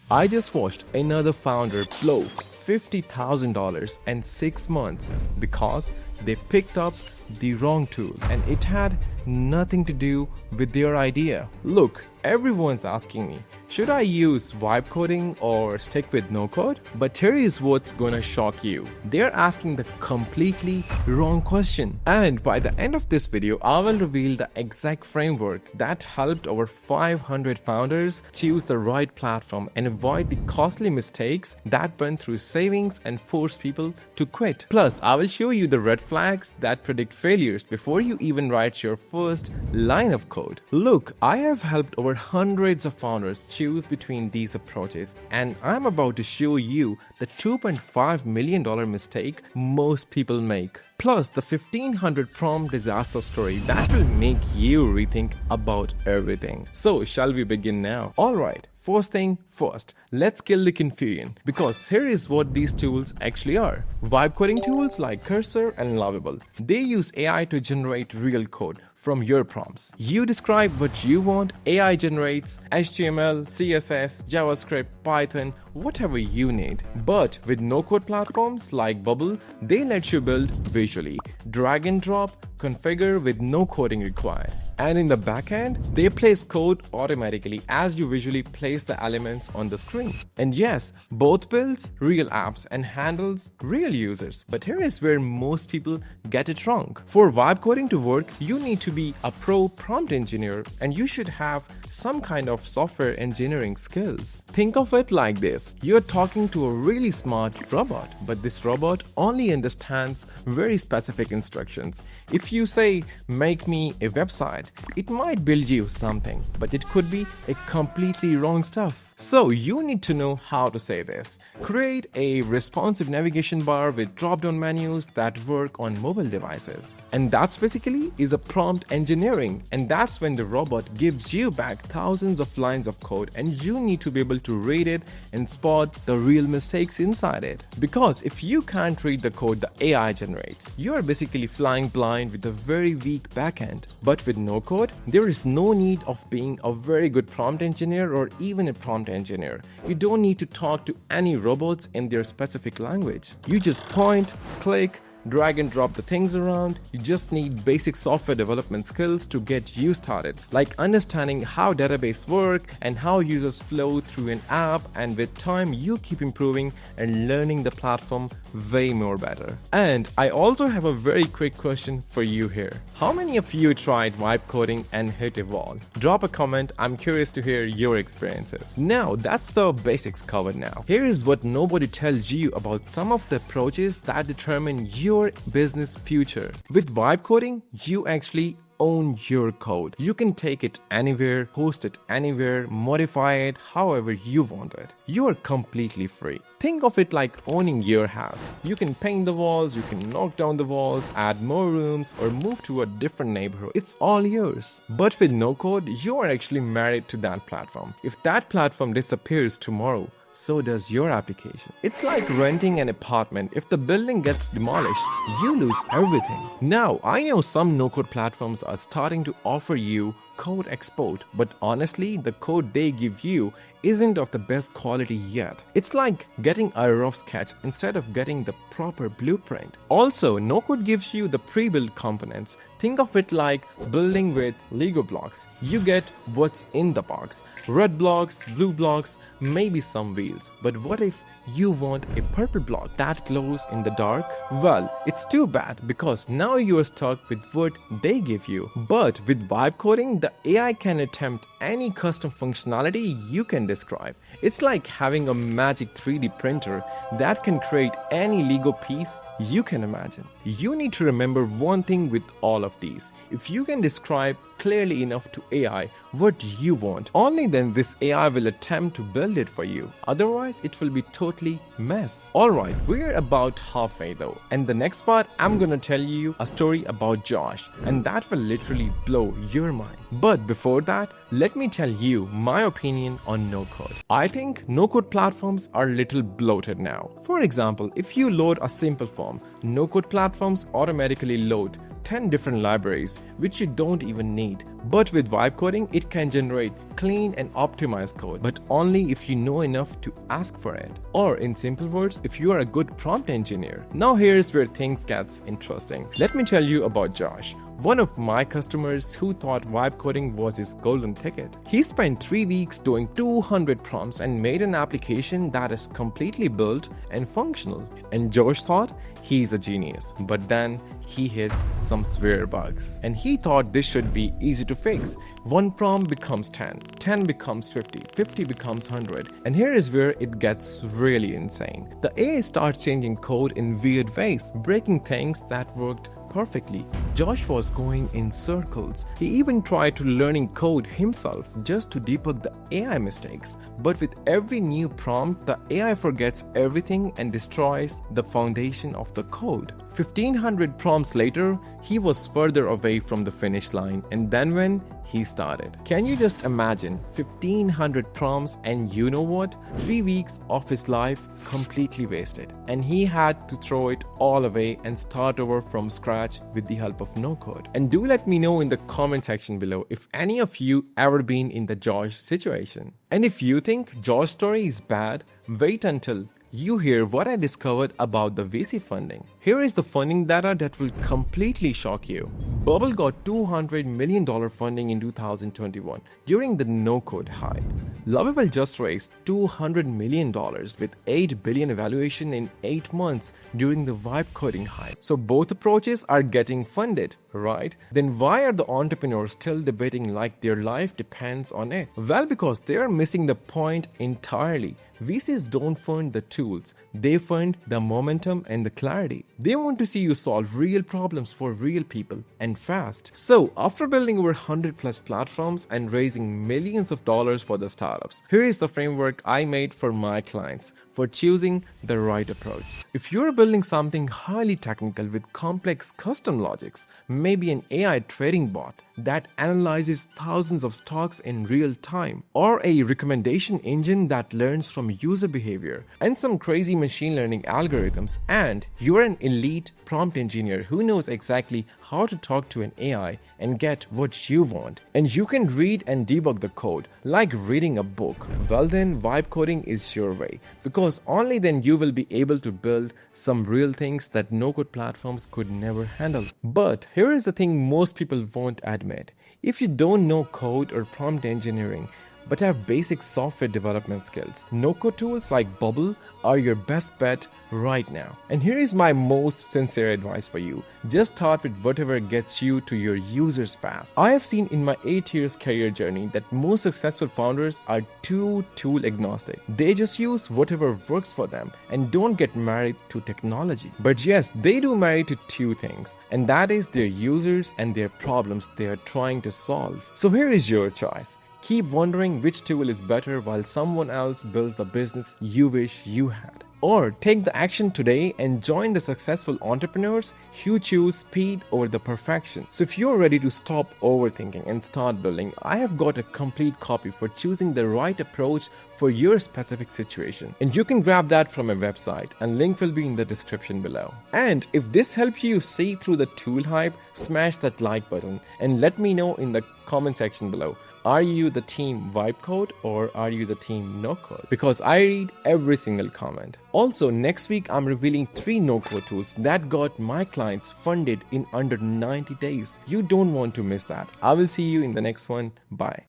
I just watched another founder blow $50,000 in 6 months because they picked up the wrong tool and it had nothing to do with their idea. Look, everyone's asking me, should I use vibe coding or stick with NoCode? But here is what's gonna shock you. They're asking the completely wrong question. And by the end of this video, I will reveal the exact framework that helped over 500 founders choose the right platform and avoid the costly mistakes that burn through savings and force people to quit. Plus, I will show you the red flags that predict failures before you even write your first line of code. Look, I have helped over hundreds of founders choose between these approaches, and I'm about to show you the $2.5 million mistake most people make. Plus, the 1500 prompt disaster story that will make you rethink about everything. So, shall we begin now? Alright. First thing first, let's kill the confusion, because here is what these tools actually are. Vibe coding tools like Cursor and Lovable. They use AI to generate real code from your prompts. You describe what you want, AI generates HTML, CSS, JavaScript, Python, whatever you need. But with no-code platforms like Bubble, they let you build visually, drag and drop, configure with no coding required. And in the backend, they place code automatically as you visually place the elements on the screen. And yes, both builds real apps and handles real users. But here is where most people get it wrong. For vibe coding to work, you need to be a pro prompt engineer and you should have some kind of software engineering skills. Think of it like this. You're talking to a really smart robot, but this robot only understands very specific instructions. If you say, make me a website, it might build you something, but it could be a completely wrong stuff. So you need to know how to say this. Create a responsive navigation bar with drop-down menus that work on mobile devices. And that's basically is a prompt engineering. And that's when the robot gives you back thousands of lines of code and you need to be able to read it and spot the real mistakes inside it. Because if you can't read the code the AI generates, you are basically flying blind with a very weak backend. But with no code, there is no need of being a very good prompt engineer or even a prompt engineer. You don't need to talk to any robots in their specific language. You just point, click, drag and drop the things around. You just need basic software development skills to get you started, like understanding how databases work and how users flow through an app, and with time you keep improving and learning the platform way more better. And I also have a very quick question for you here. How many of you tried vibe coding and hit a wall? Drop a comment, I'm curious to hear your experiences. Now that's the basics covered now. Here is what nobody tells you about some of the approaches that determine your business future. With vibe coding, you actually own your code. You can take it anywhere, host it anywhere, modify it however you want it. You are completely free. Think of it like owning your house. You can paint the walls, you can knock down the walls, add more rooms, or move to a different neighborhood. It's all yours. But with no code, you are actually married to that platform. If that platform disappears tomorrow, so does your application. It's like renting an apartment. If the building gets demolished, you lose everything. Now, I know some no-code platforms are starting to offer you code export, but honestly, the code they give you isn't of the best quality yet. It's like getting a rough sketch instead of getting the proper blueprint. Also, no-code gives you the pre-built components. Think of it like building with Lego blocks. You get what's in the box. Red blocks, blue blocks, maybe some wheels. But what if you want a purple block that glows in the dark? Well, it's too bad because now you are stuck with what they give you. But with vibe coding, the AI can attempt any custom functionality you can describe. It's like having a magic 3D printer that can create any Lego piece you can imagine. You need to remember one thing with all of these. If you can describe clearly enough to AI what you want, only then this AI will attempt to build it for you. Otherwise, it will be totally mess. Alright, we're about halfway though. And the next part, I'm gonna tell you a story about Josh, and that will literally blow your mind. But before that, let me tell you my opinion on no-code. I think no-code platforms are a little bloated now. For example, if you load a simple form, no-code platforms automatically load 10 different libraries which you don't even need. But with vibe coding, it can generate clean and optimized code, but only if you know enough to ask for it. Or in simple words, if you are a good prompt engineer. Now here's where things gets interesting. Let me tell you about Josh, one of my customers who thought vibe coding was his golden ticket. He spent 3 weeks doing 200 prompts and made an application that is completely built and functional. And Josh thought he's a genius, but then he hit some severe bugs. And he thought this should be easy to fix. One prompt becomes 10, 10 becomes 50, 50 becomes 100. And here is where it gets really insane. The AI starts changing code in weird ways, breaking things that worked perfectly. Josh was going in circles. He even tried to learning code himself just to debug the AI mistakes. But with every new prompt, the AI forgets everything and destroys the foundation of the code. 1500 prompts later, he was further away from the finish line, and then when he started. Can you just imagine 1500 prompts, and you know what? 3 weeks of his life completely wasted, and he had to throw it all away and start over from scratch with the help of NoCode. And do let me know in the comment section below if any of you ever been in the Josh situation. And if you think Josh's story is bad, wait until you hear what I discovered about the VC funding. Here is the funding data that will completely shock you. Bubble got $200 million funding in 2021 during the NoCode hype. Lovable just raised $200 million with $8 billion evaluation in 8 months during the vibe coding hype. So both approaches are getting funded, right? Then why are the entrepreneurs still debating like their life depends on it? Well, because they are missing the point entirely. VCs don't fund the tools, they fund the momentum and the clarity. They want to see you solve real problems for real people and fast. So after building over 100 plus platforms and raising millions of dollars for the startups, here is the framework I made for my clients for choosing the right approach. If you're building something highly technical with complex custom logics, maybe an AI trading bot that analyzes thousands of stocks in real time, or a recommendation engine that learns from user behavior, and some crazy machine learning algorithms, and you're an elite prompt engineer who knows exactly how to talk to an AI and get what you want, and you can read and debug the code like reading a book, well then vibe coding is your way, because only then you will be able to build some real things that no-code platforms could never handle. But here is the thing most people won't admit. If you don't know code or prompt engineering, but have basic software development skills, no-code tools like Bubble are your best bet right now. And here is my most sincere advice for you. Just start with whatever gets you to your users fast. I have seen in my 8 years career journey that most successful founders are too tool agnostic. They just use whatever works for them and don't get married to technology. But yes, they do marry to two things, and that is their users and their problems they are trying to solve. So here is your choice. Keep wondering which tool is better while someone else builds the business you wish you had. Or take the action today and join the successful entrepreneurs who choose speed over the perfection. So if you're ready to stop overthinking and start building, I have got a complete copy for choosing the right approach for your specific situation. And you can grab that from my website, and link will be in the description below. And if this helped you see through the tool hype, smash that like button and let me know in the comment section below. Are you the team vibe code or are you the team no code? Because I read every single comment. Also, next week I'm revealing 3 no-code tools that got my clients funded in under 90 days. You don't want to miss that. I will see you in the next one. Bye.